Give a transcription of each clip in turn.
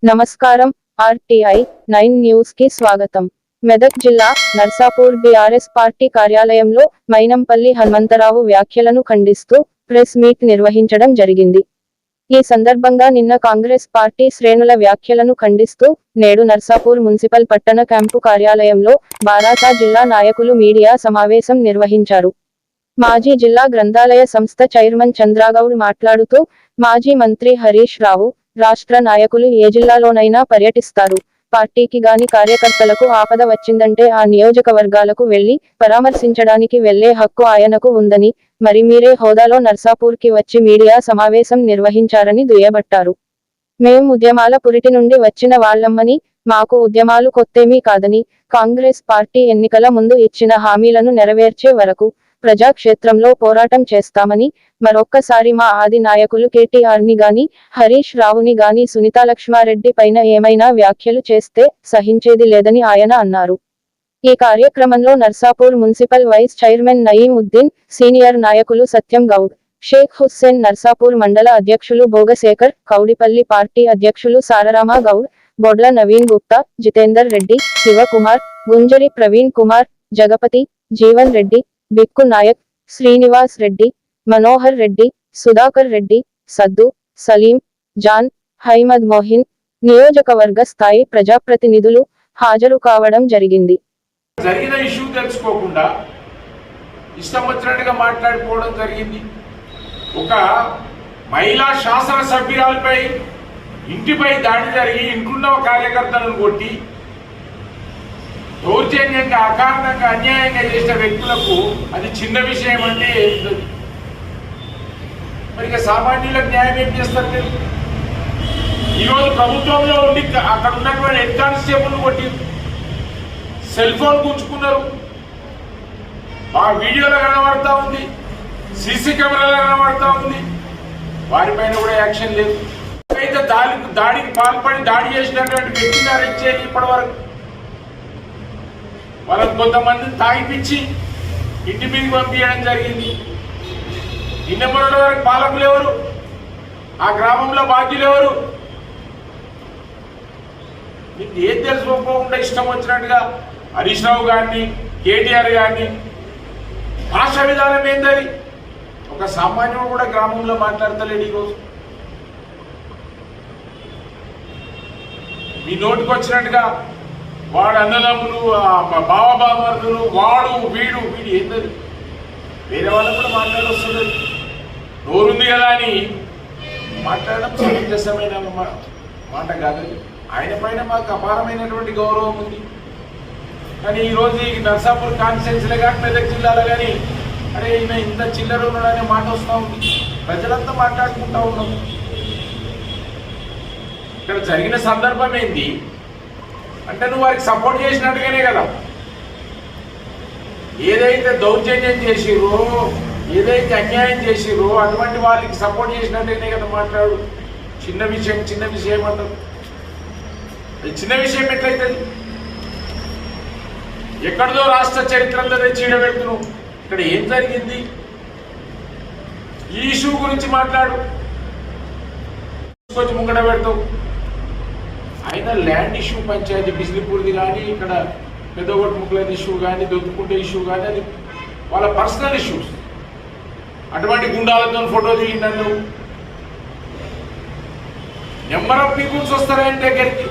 నమస్కారం. RTI 9 news కి స్వాగతం. మెదక్ జిల్లా నర్సాపూర్ బీఆర్ఎస్ పార్టీ కార్యాలయంలో మైనంపల్లి హనుమంతరావు వ్యాఖ్యలను ఖండిస్తూ ప్రెస్ మీట్ నిర్వహించడం జరిగింది. ఈ సందర్భంగా నిన్న కాంగ్రెస్ పార్టీ శ్రేణుల వ్యాఖ్యలను ఖండిస్తూ నేడు నర్సాపూర్ మున్సిపల్ పట్టణ క్యాంపు కార్యాలయంలో బారాసా జిల్లా నాయకులు మీడియా సమావేశం నిర్వహించారు. మాజీ జిల్లా గ్రంథాలయ సంస్థ చైర్మన్ చంద్రగౌడ్ మాట్లాడుతూ మాజీ మంత్రి హరీష్ రావు రాష్ట్ర నాయకులు ఏ జిల్లాలోనైనా పర్యటిస్తారు. పార్టీకి గాని కార్యకర్తలకు ఆపద వచ్చిందంటే ఆ నియోజకవర్గాలకు వెళ్లి పరామర్శించడానికి వెళ్లే హక్కు ఆయనకు ఉందని, మరి మీరే హోదాలో నర్సాపూర్కి వచ్చి మీడియా సమావేశం నిర్వహించారని దుయ్యబట్టారు. మేం ఉద్యమాల పురిటి నుండి వచ్చిన వాళ్లమ్మని, మాకు ఉద్యమాలు కొత్తేమీ కాదని, కాంగ్రెస్ పార్టీ ఎన్నికల ముందు ఇచ్చిన హామీలను నెరవేర్చే వరకు ప్రజాక్షేత్రంలో పోరాటం చేస్తామని, మరొక్కసారి మా ఆది నాయకులు కేటీఆర్ని గాని, హరీష్ రావుని గాని, సునీతాలక్ష్మారెడ్డి పైన ఏమైనా వ్యాఖ్యలు చేస్తే సహించేది లేదని ఆయన అన్నారు. ఈ కార్యక్రమంలో Narsapur municipal vice chairman Nayeem Uddin, senior నాయకులు సత్యం గౌడ్, షేక్ హుస్సేన్, నర్సాపూర్ మండల అధ్యక్షులు భోగశేఖర్, కౌడిపల్లి పార్టీ అధ్యక్షులు సారరామ గౌడ్, బొడ్ల నవీన్ గుప్తా, జితేందర్ రెడ్డి, శివకుమార్, గుంజరి ప్రవీణ్ కుమార్, జగపతి, జీవన్ రెడ్డి, బిక్కు నాయక్, శ్రీనివాస్ రెడ్డి, మనోహర్ రెడ్డి, సుధాకర్ రెడ్డి, సద్దు, సలీం, జాన్, హైమద్ మోహిన్, నియోజకవర్గ స్థాయి ప్రజాప్రతినిధులు హాజరు కావడం జరిగింది. జరిగిన ఇష్యూ తెలుసుకోకుండా ఇష్టం వచ్చినట్టుగా మాట్లాడుకోవడం జరిగింది. ఒక మహిళా శాసనసభ్యురాలపై ఇంటిపై దాడి జరిగి ఇంట్లో కార్యకర్తలను కొట్టి దౌర్జన్యంగా అకారణంగా అన్యాయంగా చేసిన వ్యక్తులకు అది చిన్న విషయం అంటే ఏమిటది? మరి సామాన్యులకు న్యాయం ఏం చేస్తారు? ఈరోజు ప్రభుత్వంలో ఉండి అక్కడ ఉన్నటువంటి హెడ్ కానిస్టేబుల్ కొట్టి సెల్ ఫోన్ గుంజుకున్నారు. ఆ వీడియోలో కనబడతా ఉంది, సీసీ కెమెరాలో కనబడతా ఉంది. వారిపైన కూడా యాక్షన్ లేదు. అయితే దాడికి పాల్పడి దాడి చేసినటువంటి వ్యక్తిని అరెస్ట్ చేయాలి. ఇప్పటి వరకు వాళ్ళకు కొంతమందిని తాగిపించి ఇంటి మీదకి పంపించడం జరిగింది. నిన్నమొన్నటి వరకు పాలకులు ఎవరు? ఆ గ్రామంలో బాధ్యులు ఎవరు? మీకు ఏం తెలుసుకోకుండా ఇష్టం వచ్చినట్టుగా హరీష్ రావు గారిని, కేటీఆర్ గారిని భాష విధానం ఏందని ఒక సామాన్యుడు కూడా గ్రామంలో మాట్లాడతలేడు. ఈరోజు మీ నోటికి వచ్చినట్టుగా వాడు అన్నదమ్ములు, బావబామర్దులు, వాడు వీడు ఏంటది? వేరే వాళ్ళకు కూడా మాట్లాడొస్తుంది. నోరుంది కదా అని మాట్లాడడం సమంజసమైన మాట కాదు. ఆయన పైన మాకు అపారమైనటువంటి గౌరవం ఉంది. కానీ ఈరోజు ఈ నర్సాపూర్ కాన్స్టిట్యున్సీలో కానీ మెదక్ జిల్లాలో కానీ అరే ఈయన ఇంత చిల్లర ఉన్నాడనే మాట వస్తూ ఉంది. ప్రజలంతా మాట్లాడుకుంటూ ఉన్నాము. ఇక్కడ జరిగిన సందర్భం ఏంటి అంటే నువ్వు వారికి సపోర్ట్ చేసినట్టుగానే కదా. ఏదైతే దౌర్జన్యం చేసిరో, ఏదైతే అన్యాయం చేసిరో అటువంటి వాళ్ళకి సపోర్ట్ చేసినట్టుగానే కదా మాట్లాడు. చిన్న విషయం అంటారు. చిన్న విషయం ఎట్లయితుంది? ఎక్కడిదో రాష్ట్ర చరిత్రంతో చీడబెడుతున్నావు. ఇక్కడ ఏం జరిగింది? ఈ ఇష్యూ గురించి మాట్లాడు. కొంచెం ముంగడ పెడతావు. అయినా ల్యాండ్ ఇష్యూ పంచాయతీ బిజిలిపూర్ది కానీ, ఇక్కడ పెద్దగొట్టు ముక్కల ఇష్యూ కానీ, దొద్దుకుంటే ఇష్యూ కానీ, అది వాళ్ళ పర్సనల్ ఇష్యూస్. అటువంటి గుండాలతో ఫోటో దిగినట్టు నెంబర్ ఆఫ్ పీపుల్స్ వస్తారంటే దగ్గరికి.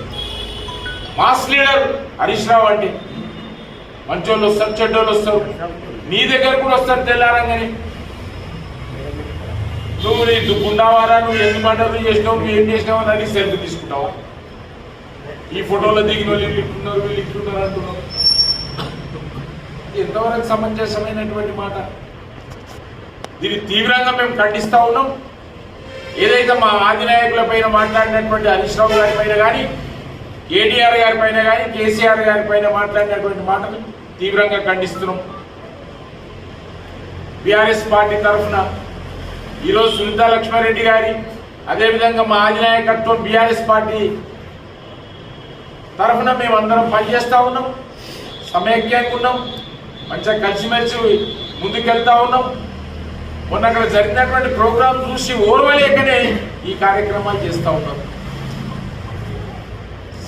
మాస్ లీడర్ హరీష్ రావు అంటే మంచోళ్ళు వస్తారు, చెడ్డోళ్ళు వస్తారు. నీ దగ్గర కూడా వస్తారు తెల్లారంగానే. నువ్వు నీ గుండావారా, నువ్వు ఎన్ని మంటలు చేసినావు, నువ్వు ఏం చేసినావు అని అది సెల్ఫీ తీసుకుంటావా? ఈ ఫోటోలో దిగిన వాళ్ళు వీళ్ళు ఇట్లున్నారు అంటున్నారు. ఎంతవరకు సమంజసమైనటువంటి మాట? దీన్ని తీవ్రంగా మేము ఖండిస్తూ ఉన్నాం. ఏదైతే మా ఆదినాయకుల పైన మాట్లాడినటువంటి హరీష్ రావు గారి పైన కానీ, కేటీఆర్ గారి పైన కానీ, కేసీఆర్ గారి పైన మాట్లాడినటువంటి మాటలు తీవ్రంగా ఖండిస్తున్నాం. బీఆర్ఎస్ పార్టీ తరఫున ఈరోజు సునీతాలక్ష్మారెడ్డి గారి, అదేవిధంగా మా ఆదినాయకత్వం బీఆర్ఎస్ పార్టీ తరఫున మేమందరం పనిచేస్తూ ఉన్నాం. సమైక్యంగా ఉన్నాం. మంచిగా కలిసిమెలిసి ముందుకెళ్తా ఉన్నాం. మొన్న అక్కడ జరిగినటువంటి ప్రోగ్రాం చూసి ఓర్వలేకనే ఈ కార్యక్రమాలు చేస్తూ ఉన్నాం.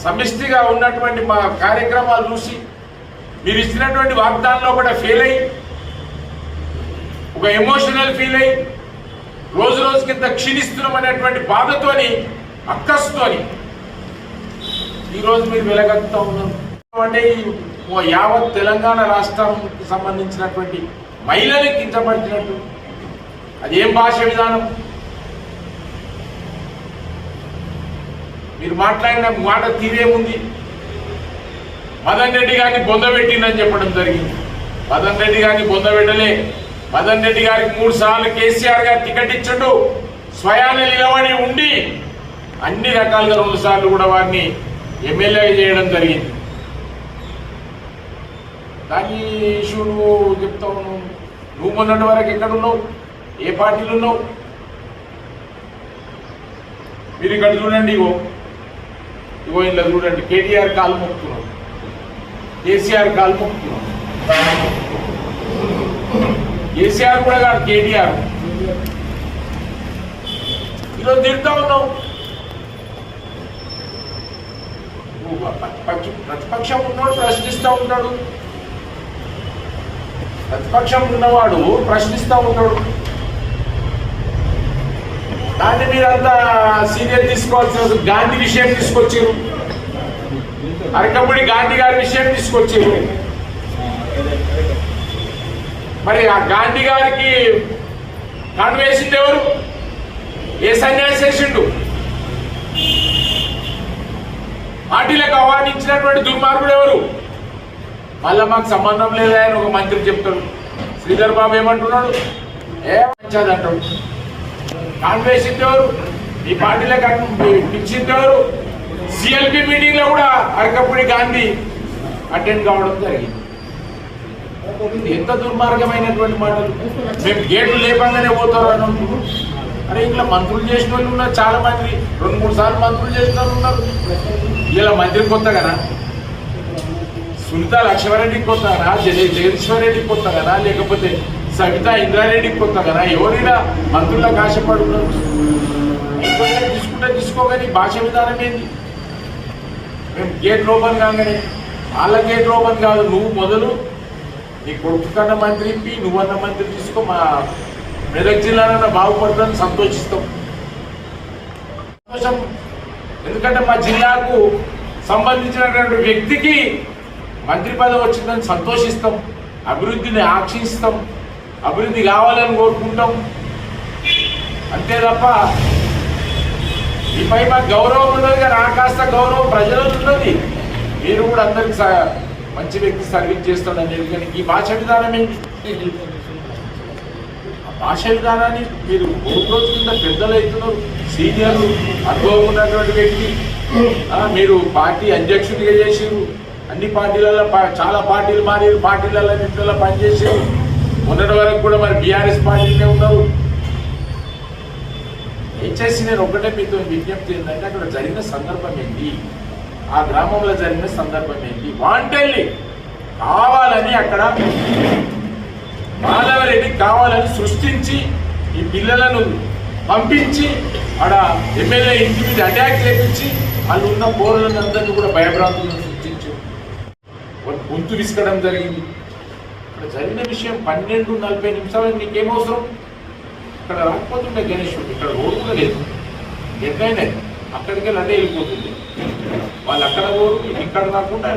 సమిష్టిగా ఉన్నటువంటి మా కార్యక్రమాలు చూసి మీరు ఇచ్చినటువంటి వాగ్దానంలో కూడా ఫెయిల్ అయ్యి ఒక ఎమోషనల్ ఫీల్ అయ్యి రోజు రోజుకింత క్షీణిస్తున్నాం అనేటువంటి బాధతోని అక్కస్తోని ఈరోజు మీరు వెలగలుగుతూ ఉన్నారు. అంటే యావత్ తెలంగాణ రాష్ట్రానికి సంబంధించినటువంటి మహిళలు కించపరిచినట్టు అది ఏం భాష విధానం? మీరు మాట్లాడిన మాట తీరేముంది? మదన్ రెడ్డి గారిని బొందబెట్టిందని చెప్పడం జరిగింది. మదన్ రెడ్డి గారిని బొందబెట్టలే. మదన్ రెడ్డి గారికి 3 సార్లు కేసీఆర్ గారు టికెట్ ఇచ్చాడు. స్వయాన నిలబడి ఉండి అన్ని రకాలుగా 2 సార్లు కూడా వారిని ఎమ్మెల్యేగా చేయడం జరిగింది. దాని ఇష్యూ నువ్వు చెప్తా ఉన్నావు. నువ్వు మొన్నటి వరకు ఎక్కడున్నావు? ఏ పార్టీలు ఉన్నావు? మీరు ఇక్కడ చూడండి, ఇగో ఇలా చూడండి, కేటీఆర్ కాలు మొక్కుతున్నావు, కేసీఆర్ కాలు మొక్కుతున్నావు. కేసీఆర్ కూడా కాదు, కేటీఆర్. ఈరోజు తింటా ఉన్నావు. ప్రతిపక్షం ఉన్నవాడు ప్రశ్నిస్తూ ఉంటాడు. ప్రతిపక్షం ఉన్నవాడు ప్రశ్నిస్తూ ఉంటాడు. దాన్ని మీరంతా సీరియస్ తీసుకోవాల్సిన గాంధీ విషయం తీసుకొచ్చారు. అరకపుడి గాంధీ గారి విషయం తీసుకొచ్చారు. మరి ఆ గాంధీ గారికి కాన్వేసింది ఎవరు? ఏ సన్యాసి వేసిండు? పార్టీలకు ఆహ్వానించినటువంటి దుర్మార్గుడు ఎవరు? మళ్ళా మాకు సంబంధం లేదా అని ఒక మంత్రి చెప్తాడు. శ్రీధర్ బాబు ఏమంటున్నాడు? మంచిది అంటాడు. కాన్వేసింది ఎవరు? ఈ పార్టీలకు పిలిచింది ఎవరు? సిఎల్పి మీటింగ్ లో కూడా అరకపుడి గాంధీ అటెండ్ కావడం జరిగింది. ఎంత దుర్మార్గమైనటువంటి మాటలు! మేము గేట్లు లేపంగానే పోతారు అని అంటున్నాం. అరే ఇట్లా మంత్రులు చేసిన వాళ్ళు ఉన్నారు చాలా మంది. 2-3 సార్లు మంత్రులు చేసిన వాళ్ళు ఉన్నారు. ఇలా మంత్రి కొత్తగానా? సునీత లక్ష్మారెడ్డికి కొత్తగానా? జగదీశ్వరరెడ్డికి కొత్తగానా? లేకపోతే సవితా ఇంద్రారెడ్డికి కొత్తగానా? ఎవరైనా మంత్రులకు ఆశపడుతున్నారు? తీసుకుంటే తీసుకోగానే భాష విధానం ఏంది? మేము గేట్ ఓపెన్ కాగానే వాళ్ళ గేట్ ఓపెన్ కాదు. నువ్వు మొదలు నీ కొడుకు కన్నా మంత్రి ఇప్పి నువ్వన్న మంత్రి తీసుకో. మా మెదక్ జిల్లాలో బాగుపడుతుందని సంతోషిస్తాం. సంతోషం. ఎందుకంటే మా జిల్లాకు సంబంధించినటువంటి వ్యక్తికి మంత్రి పదవి వచ్చిందని సంతోషిస్తాం. అభివృద్ధిని ఆక్షిస్తాం. అభివృద్ధి కావాలని కోరుకుంటాం. అంతే తప్ప ఈపై మాకు గౌరవం ఉన్నది కానీ ఆ కాస్త గౌరవం ప్రజలలో ఉన్నది. మీరు కూడా అందరికి మంచి వ్యక్తి సర్వీస్ చేస్తాడనేది. కానీ ఈ భాష విధానం ఏంటి? ఆ భాష విధానాన్ని మీరు రోజు కింద పెద్దలు అవుతున్నారు. సీనియర్లు, అనుభవం ఉన్నటువంటి వ్యక్తి. మీరు పార్టీ అధ్యక్షుడిగా చేసిరు. అన్ని పార్టీలలో చాలా పార్టీలు మారారు. పార్టీలలో నిట్లలో పనిచేసారు. మొన్నటి వరకు కూడా మరి బీఆర్ఎస్ పార్టీనే ఉన్నారు. దయచేసి నేను ఒకటే మీతో విజ్ఞప్తి ఏంటంటే అక్కడ జరిగిన సందర్భం ఏంటి? ఆ గ్రామంలో జరిగిన సందర్భం ఏంటి? వాంటెల్లి కావాలని అక్కడ మాధవరెడ్డి కావాలని సృష్టించి ఈ పిల్లలను పంపించి అక్కడ ఎమ్మెల్యే ఇంటి మీద అటాక్ చేయించి వాళ్ళు ఉన్న పౌరులందరినీ కూడా భయభ్రాంతులను సృష్టించి గొంతు విసకడం జరిగింది. ఇక్కడ జరిగిన విషయం 12:40 నిమిషాలు. నీకేమవసరం? ఇక్కడ రాకపోతుండే గణేశుడు. ఇక్కడ రోడ్డు కూడా లేదు. ఎట్లయినా అక్కడికి వెళ్ళి అదే వెళ్ళిపోతుంది. వాళ్ళు అక్కడ పోరు, ఇక్కడ రాకుండా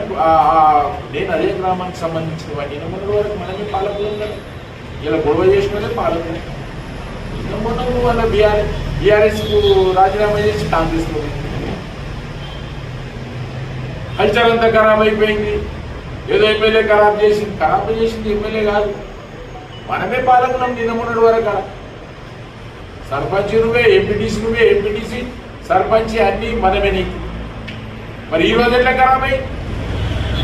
నేను అదే గ్రామానికి సంబంధించిన వాడిని. మొన్న వరకు మనమే పాలకులు ఉన్నారు. ఇలా గొడవ చేసినదే పాలకులు. మొన్న వాళ్ళ బీఆర్ఎస్కు రాజీనామా చేసి కాంగ్రెస్లో కల్చర్ అంతా ఖరాబ్ అయిపోయింది. ఏదో ఎమ్మెల్యే ఖరాబ్ చేసింది ఎమ్మెల్యే కాదు, మనమే పాలకులం. నిన్న మొన్నటి వరకు సర్పంచ్ నువ్వే, ఎంపీటీసీ సర్పంచ్ అన్నీ మనమే. నీకు మరి ఈ రోజు ఎట్లా ఖరాబ్ అయ్యి?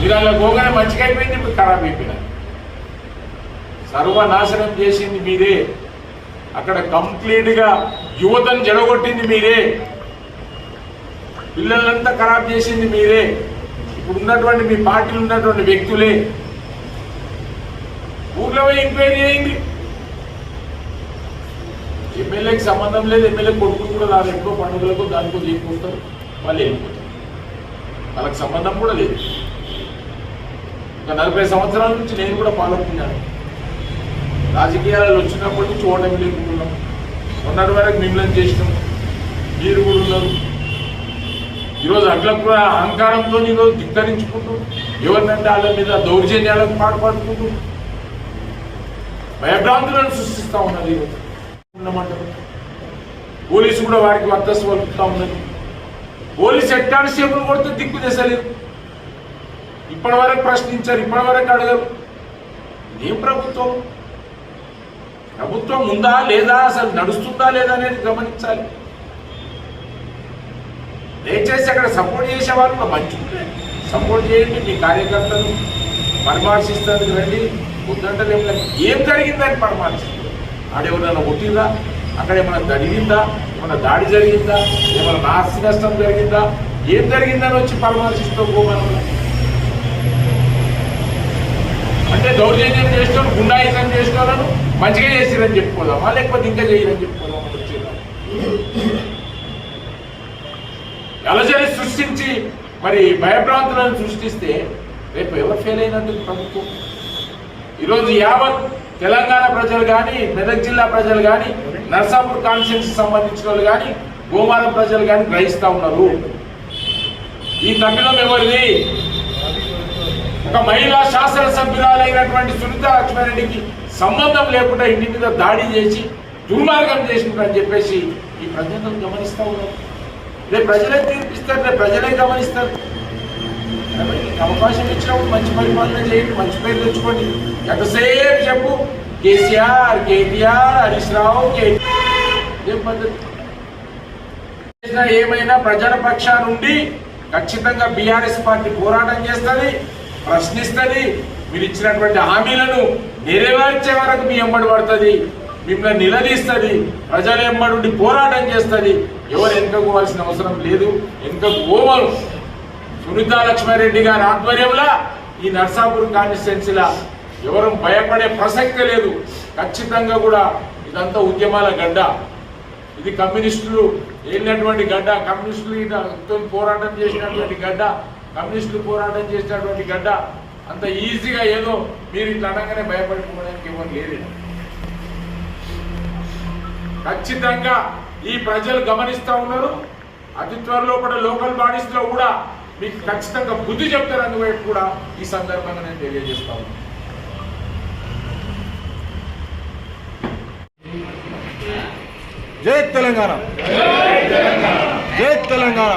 మీరు అలా గోగానే మంచిగా అయిపోయింది, ఇప్పుడు ఖరాబ్ అయిపోయినా. సర్వనాశనం చేసింది మీరే. అక్కడ కంప్లీట్గా యువతను జడగొట్టింది మీరే. పిల్లలంతా ఖరాబ్ చేసింది మీరే. ఇప్పుడు ఉన్నటువంటి మీ పార్టీలు ఉన్నటువంటి వ్యక్తులే. ఊర్లో ఎంక్వైరీ చేయండి. ఎమ్మెల్యేకి సంబంధం లేదు. ఎమ్మెల్యే కొడుకులు కూడా రాదు. ఎప్పుడో పండుగలకు దానికో తీసుకొస్తారు, వాళ్ళు వెళ్ళిపోతారు. వాళ్ళకి సంబంధం కూడా లేదు. ఒక 40 సంవత్సరాల నుంచి నేను కూడా పాల్గొన్నాను. రాజకీయాలలో వచ్చినప్పటి నుంచి ఓటమి లేకుంటున్నాం. మొన్నటి వరకు మిమ్మల్ని చేసినాం, మీరు కూడా ఉన్నారు. ఈరోజు అట్లకు కూడా అహంకారంతో ఈరోజు ధిక్కరించుకుంటూ ఎవరినంటే వాళ్ళ మీద దౌర్జన్యాలకు పాటుపడుకుంటూ భయభ్రాంతులను సృష్టిస్తూ ఉన్నది. ఈరోజు ఉన్నమాట పోలీసు కూడా వారికి వర్తస్సు వలుపుతూ ఉన్నది. పోలీసు హెడ్ కానిస్టేబుల్ కొడితే దిక్కు చేసలేదు. ఇప్పటి వరకు ప్రశ్నించారు, ఇప్పటి వరకు అడగరు. ఏం ప్రభుత్వం? ప్రభుత్వం ఉందా లేదా, అసలు నడుస్తుందా లేదా అనేది గమనించాలి. దయచేసి అక్కడ సపోర్ట్ చేసే వాళ్ళు మంచిగా సపోర్ట్ చేయండి. మీ కార్యకర్తలు పరామర్శిస్తారు రండి. వద్దంటే ఏం జరిగిందని పరామర్శిస్తారు. ఆడేమన్నా కొట్టిందా, అక్కడ ఏమైనా జరిగిందా, ఏమైనా దాడి జరిగిందా, ఏమైనా ఆస్తి నష్టం జరిగిందా, ఏం జరిగిందని వచ్చి పరామర్శిస్తూ పోమన్నా. అంటే దౌర్జన్యం చేసిన గుండాయిజం చేసిన వాళ్ళను మంచిగా చేసిరని చెప్పుకోదామా, లేకపోతే ఇంకా చేయరని చెప్పుకోదామా? వచ్చేదా అలజడి సృష్టించి మరి భయభ్రాంతులను సృష్టిస్తే రేపు ఎవరు ఫెయిల్ అయినట్టు ప్రభుత్వం? ఈరోజు యావత్ తెలంగాణ ప్రజలు కానీ, మెదక్ జిల్లా ప్రజలు కానీ, నర్సాపూర్ కాన్స్టిట్యున్సీ సంబంధించిన వాళ్ళు కానీ, గోమారం ప్రజలు కానీ గ్రహిస్తూ ఉన్నారు. ఈ తప్పిదం ఎవరిది? ఒక మహిళా శాసనసభ్యురాలైనటువంటి సునీత లక్ష్మారెడ్డికి సంబంధం లేకుండా ఇంటి మీద దాడి చేసి దుర్మార్గం చేసినని చెప్పేసి ఈ ప్రజలను గమనిస్తూ ఉన్నారు. రేపు ప్రజలే తీర్పిస్తారు, రేపు ప్రజలే గమనిస్తారు. అవకాశం ఇచ్చినప్పుడు మంచి పరిపాలన చేయండి, మంచి పేరు తెచ్చుకోండి. ఎంతసేపు చెప్పు కేసీఆర్, కేటీఆర్, హరీష్ రావు, ఏం పద్ధతి? ఏమైనా ప్రజల పక్షా నుండి ఖచ్చితంగా బీఆర్ఎస్ పార్టీ పోరాటం చేస్తుంది, ప్రశ్నిస్తుంది. మీరు ఇచ్చినటువంటి హామీలను నెరవేర్చే వరకు మీ ఎంబడి పడుతుంది, మిమ్మల్ని నిలదీస్తుంది, ప్రజల ఎంబడి పోరాటం చేస్తుంది. ఎవరు వెనుకపోవాల్సిన అవసరం లేదు. వెనుకకు పోవరు. సునీత లక్ష్మారెడ్డి గారి ఆధ్వర్యంలో ఈ నర్సాపూర్ కాన్స్టిట్యున్సీలో ఎవరు భయపడే ప్రసక్తే లేదు. ఖచ్చితంగా కూడా ఇదంతా ఉద్యమాల గడ్డ, ఇది కమ్యూనిస్టులు వెళ్ళినటువంటి గడ్డ, కమ్యూనిస్టులతో పోరాటం చేసినటువంటి గడ్డ, కమ్యూనిస్టులు పోరాటం చేసినటువంటి గడ్డ. అంత ఈజీగా ఏదో మీరు ఇట్లా అనగానే భయపడిపోవడానికి ఎవరు లేదు. ఖచ్చితంగా ఈ ప్రజలు గమనిస్తూ ఉన్నారు. అతి త్వరలో కూడా లోకల్ బాడీస్ లో కూడా మీకు ఖచ్చితంగా బుద్ధి చెప్తారని వైపు కూడా ఈ సందర్భంగా నేను తెలియజేస్తా ఉన్నాను. జై తెలంగాణ, జై తెలంగాణ.